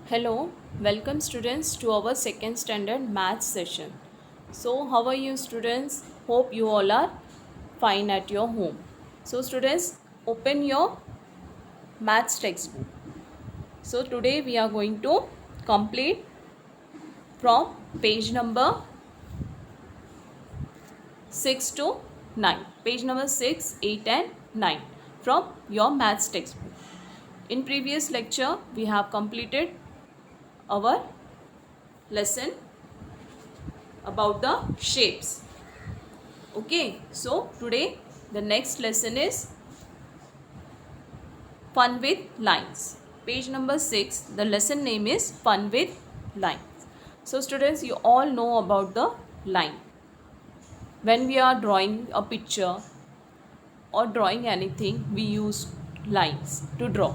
Hello, welcome students to our second standard maths session. So, how are you students? Hope you all are fine at your home. So, students, open your maths textbook. So, today we are going to complete from page number 6 to 9. Page number 6, 8 and 9 from your maths textbook. In previous lecture, we have completed our lesson about the shapes. Okay, so today the next lesson is fun with lines. Page number 6, the lesson name is fun with lines. So students, you all know about the line. When we are drawing a picture or drawing anything, we use lines to draw.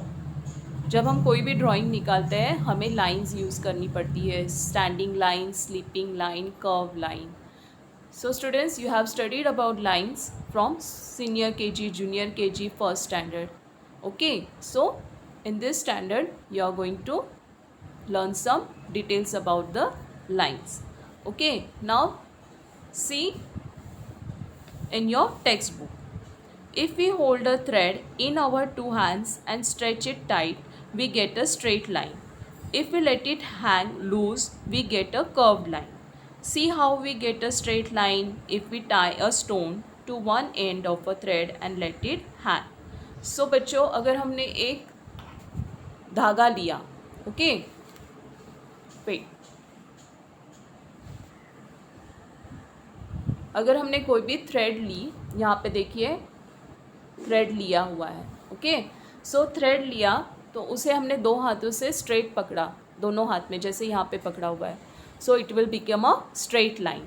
जब हम कोई भी drawing निकालते हैं हमें lines use करनी पड़ती है. Standing line, sleeping line, curve line. So students, you have studied about lines from senior KG, junior KG, first standard. Okay, so in this standard you are going to learn some details about the lines. Okay, now see in your textbook. If we hold a thread in our two hands and stretch it tight, we get a straight line. If we let it hang loose, we get a curved line. See how we get a straight line if we tie a stone to one end of a thread and let it hang. So बच्चों, अगर हमने एक धागा लिया, okay, wait, अगर हमने कोई भी थ्रेड ली, यहाँ पे देखिए थ्रेड लिया हुआ है. ओके, सो थ्रेड लिया तो उसे हमने दो हाथों से स्ट्रेट पकड़ा, दोनों हाथ में, जैसे यहाँ पे पकड़ा हुआ है. So it will become a straight line.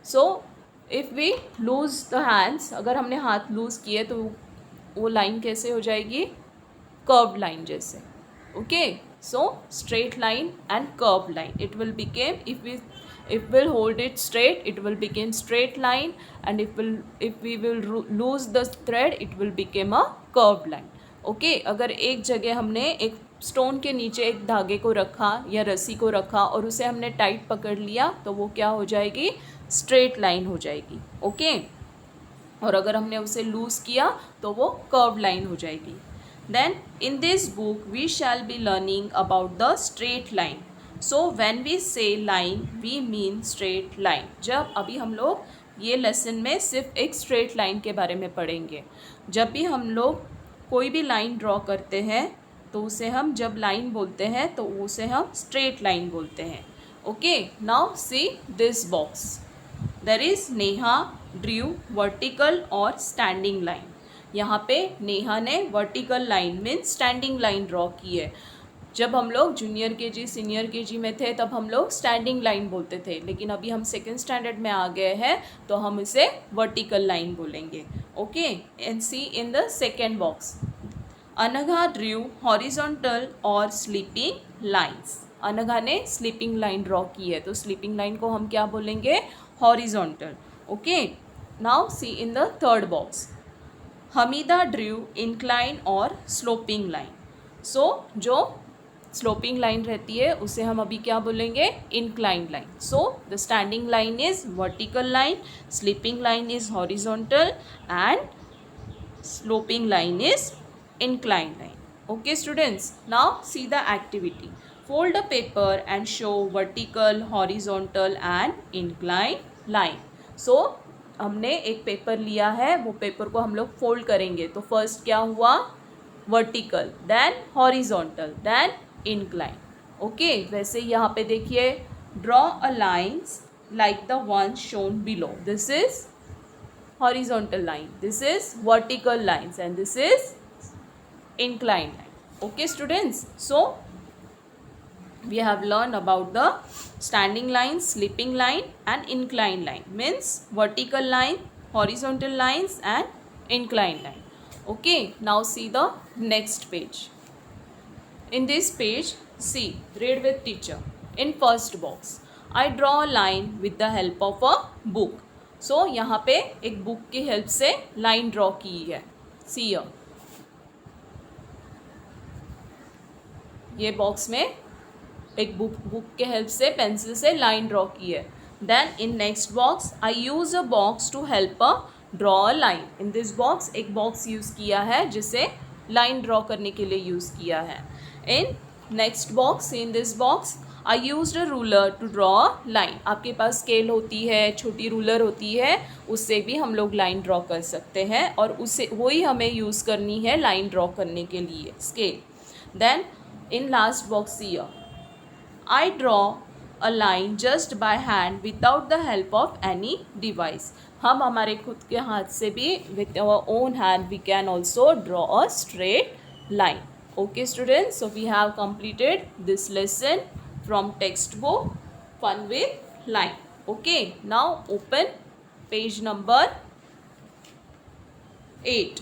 So if we lose the hands, अगर हमने हाथ लूज़ किए तो वो लाइन कैसे हो जाएगी? कर्व लाइन जैसे. Okay, so straight line and curve line. It will became, if we'll hold it straight, it will become straight line, and if we will lose the thread, it will become a curved line. Okay, अगर एक जगह हमने एक stone के नीचे एक धागे को रखा या रस्सी को रखा और उसे हमने टाइट पकड़ लिया तो वो क्या हो जाएगी? स्ट्रेट लाइन हो जाएगी. ओके, और अगर हमने उसे लूज़ किया तो वो कर्व लाइन हो जाएगी. Then in this book we shall be learning about the straight line. So when we say line we mean straight line. जब अभी हम लोग ये लेसन में सिर्फ एक स्ट्रेट लाइन के बारे में पढ़ेंगे. जब भी हम लोग कोई भी लाइन ड्रॉ करते हैं तो उसे हम, जब लाइन बोलते हैं तो उसे हम स्ट्रेट लाइन बोलते हैं. Okay, now see this box. There is Neha drew vertical और स्टैंडिंग लाइन. यहाँ पे नेहा ने vertical line mean standing line draw की है. जब हम लोग जूनियर केजी सीनियर केजी में थे तब हम लोग स्टैंडिंग लाइन बोलते थे, लेकिन अभी हम सेकेंड स्टैंडर्ड में आ गए हैं तो हम इसे वर्टिकल लाइन बोलेंगे. Okay, and see in the second box, Anagha drew horizontal और स्लीपिंग लाइन्स. अनघा ने स्लीपिंग लाइन ड्रॉ की है तो स्लीपिंग लाइन को हम क्या बोलेंगे? Horizontal. Okay, now C in the third box, Hamida Drew incline और स्लोपिंग लाइन. सो जो स्लोपिंग लाइन रहती है उसे हम अभी क्या बोलेंगे? Incline line. So the standing line is vertical line, sleeping line is horizontal and sloping line is inclined line. Okay students, now see the activity. Fold a paper and show vertical, horizontal and inclined line. So हमने एक paper लिया है, वो paper को हम लोग fold करेंगे तो फर्स्ट क्या हुआ? Vertical, then horizontal, then incline. Okay, वैसे यहाँ पे देखिए, draw a lines like the one shown below. This is horizontal line, this is vertical lines, and this is inclined line. Okay students, so we have learned about the standing line, sleeping line and inclined line. Means vertical line, horizontal lines and inclined line. Okay, now see the next page. In this page, see, read with teacher. In first box, I draw a line with the help of a book. सो यहाँ पे एक book की help से line draw की है. सी ये box में एक बुक के हेल्प से पेंसिल से लाइन ड्रॉ की है. Then in next box I use a box to help a draw a line. In this box एक बॉक्स यूज़ किया है जिसे लाइन ड्रॉ करने के लिए यूज़ किया है. In next box, in this box I used a ruler to draw line. आपके पास स्केल होती है, छोटी रूलर होती है, उससे भी हम लोग लाइन ड्रॉ कर सकते हैं और उससे वही हमें यूज़ करनी है लाइन ड्रॉ करने के लिए, scale. Then in last box here I draw a line just by hand without the help of any device. हम हमारे खुद के हाथ से भी with our own hand we can also draw a straight line. Okay students, so we have completed this lesson from textbook Fun with Line. Okay, now open page number 8.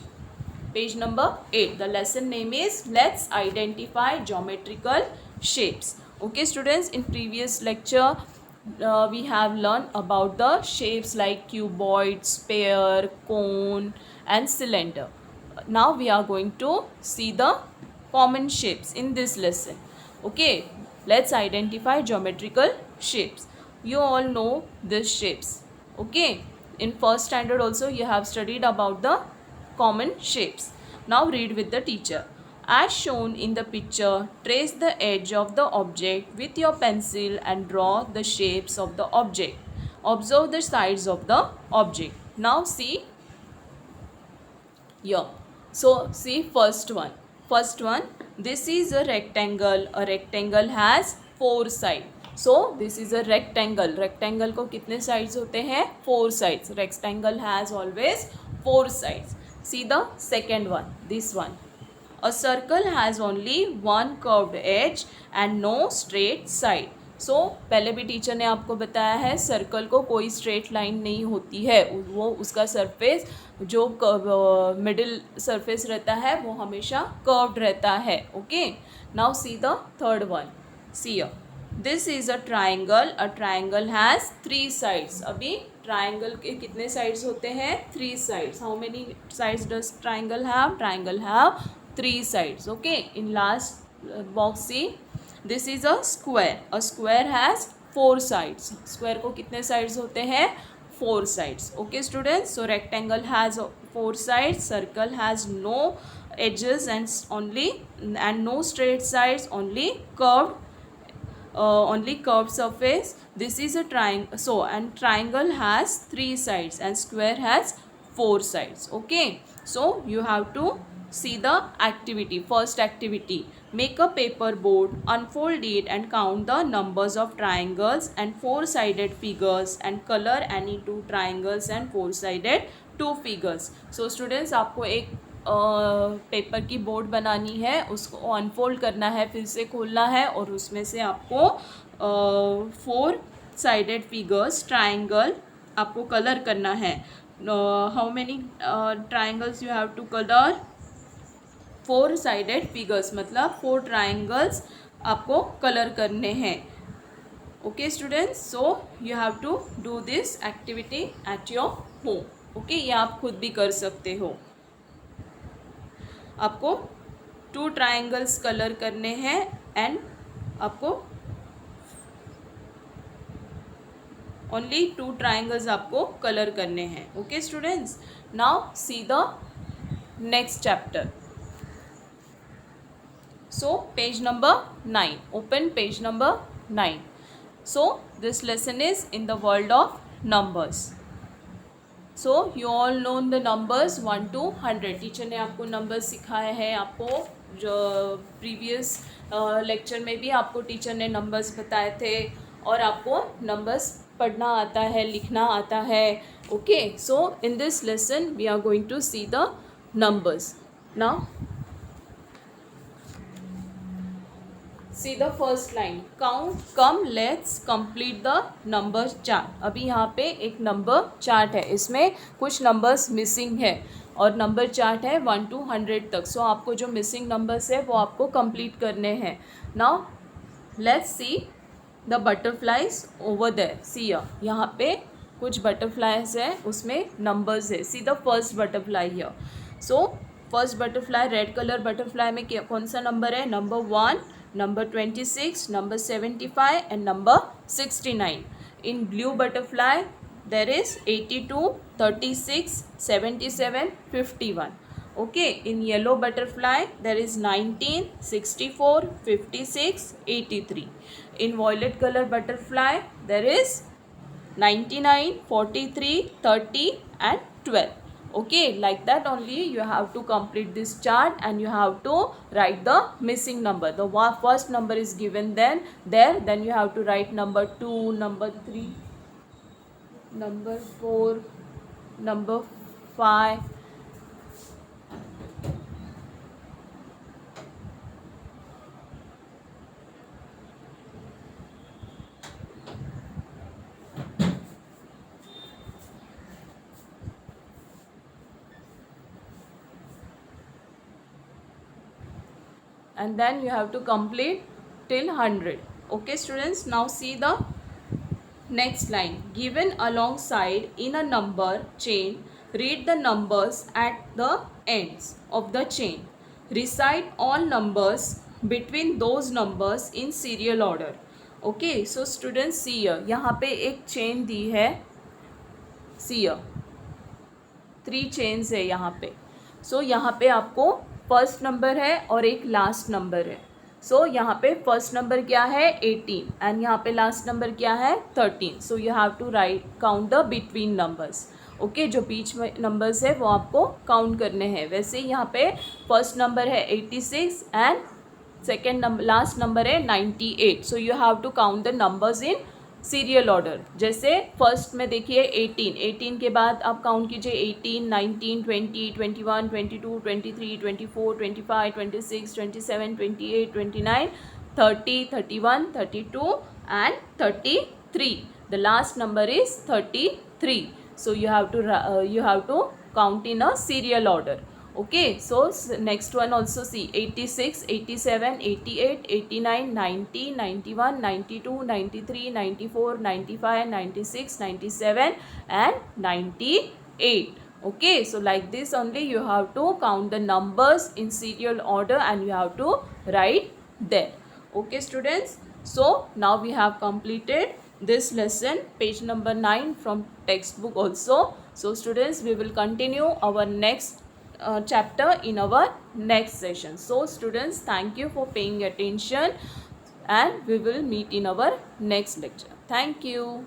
Page number 8. The lesson name is Let's Identify Geometrical Shapes. Okay students, in previous lecture we have learned about the shapes like cuboid, sphere, cone and cylinder. Now we are going to see the common shapes in this lesson. Okay, let's identify geometrical shapes. You all know these shapes. Okay, in first standard also you have studied about the common shapes. Now read with the teacher. As shown in the picture, trace the edge of the object with your pencil and draw the shapes of the object. Observe the sides of the object. Now see here. So see first one. First one, this is a rectangle. A rectangle has 4 sides. So this is a rectangle. Rectangle को कितने sides होते हैं? 4 sides. Rectangle has always 4 sides. See the second one. This one. A circle has only one curved edge and no straight side. सो पहले भी teacher ने आपको बताया है सर्कल को कोई स्ट्रेट लाइन नहीं होती है, वो उसका सरफेस जो मिडिल सरफेस रहता है वो हमेशा कर्व्ड रहता है. Okay, now see the third one. See this is a triangle. A triangle has 3 sides. अभी ट्राइंगल के कितने साइड्स होते हैं? 3 sides. How many sides does triangle have? Triangle have 3 sides. Okay, in last box see this is a square. A square has 4 sides. Square को कितने sides होते हैं? 4 sides. Okay students, so rectangle has 4 sides, circle has no edges and no straight sides, only curved surface. This is a triangle. So and triangle has 3 sides and square has 4 sides. Okay, so you have to see the activity. First activity, make a paper board, unfold it and count the numbers of triangles and 4-sided figures and color any 2 triangles and 4-sided 2 figures. So students, आपको एक paper की board बनानी है, उसको unfold करना है, फिर से खोलना है और उसमें से आपको 4-sided फिगर्स ट्राइंगल आपको कलर करना है. How many triangles you have to colour? 4-sided figures, मतलब 4 ट्राइंगल्स आपको कलर करने हैं. Okay students, so you have to do this activity at your home. Okay, ये आप खुद भी कर सकते हो. आपको 2 ट्राइंगल्स कलर करने हैं एंड आपको ओनली 2 ट्राइंगल्स आपको कलर करने हैं. Okay students, now see the next chapter. So page number 9. Open page number 9. So this lesson is in the world of numbers. So you all known the numbers 1 to 100. Teacher ने आपको numbers सिखाए हैं. आपको जो previous lecture में भी आपको teacher ने नंबर्स बताए थे और आपको नंबर्स पढ़ना आता है, लिखना आता है. Okay, so in this lesson we are going to see the numbers. Now see the first line. Count come let's complete the number chart. अभी यहाँ पे एक नंबर चार्ट है, इसमें कुछ नंबर्स मिसिंग है और नंबर चार्ट है 1 to 100 तक. सो आपको जो मिसिंग नंबर्स है वो आपको कंप्लीट करने हैं. Now let's see the butterflies over there. See यहाँ पे कुछ बटरफ्लाइज है, उसमें नंबर्स है. See the first butterfly here. So first butterfly, red colour butterfly में कौन सा नंबर है? Number 1, number 26, number 75, and number 69. In blue butterfly, there is 82, 36, 77, 51. Okay, in yellow butterfly, there is 19, 64, 56, 83. In violet color butterfly, there is 99, 43, 30, and 12. Okay, like that only you have to complete this chart and you have to write the missing number. The first number is given then you have to write number 2, number 3, number 4, number 5. And then you have to complete till 100. Okay students, now see the next line. Given alongside in a number chain, read the numbers at the ends of the chain. Recite all numbers between those numbers in serial order. Okay, so students see here, यहाँ पे एक chain दी है, see here, 3 chains है यहाँ पे. So यहाँ पे आपको फर्स्ट नंबर है और एक लास्ट नंबर है. सो यहाँ पे फर्स्ट नंबर क्या है 18 एंड यहाँ पे लास्ट नंबर क्या है 13. So you have to write count the between numbers. Okay, जो बीच में नंबर्स है वो आपको काउंट करने हैं. वैसे यहाँ पे फर्स्ट नंबर है 86 and second number last number है 98. So you have to count the numbers in serial order. जैसे फर्स्ट में देखिए 18 के बाद आप काउंट कीजिए 18, 19, 20, 21, 22, 23, 24, 25, 26, 27, 28, 29, 30, 31, 32 and 33. The last number is 33. So you have to count in a serial order. Okay, so next one also see 86, 87, 88, 89, 90, 91, 92, 93, 94, 95, 96, 97 and 98. Okay, so like this only you have to count the numbers in serial order and you have to write there. Okay students, so now we have completed this lesson, page number 9 from textbook also. So students, we will continue our next chapter in our next session. So students, thank you for paying attention and we will meet in our next lecture. Thank you.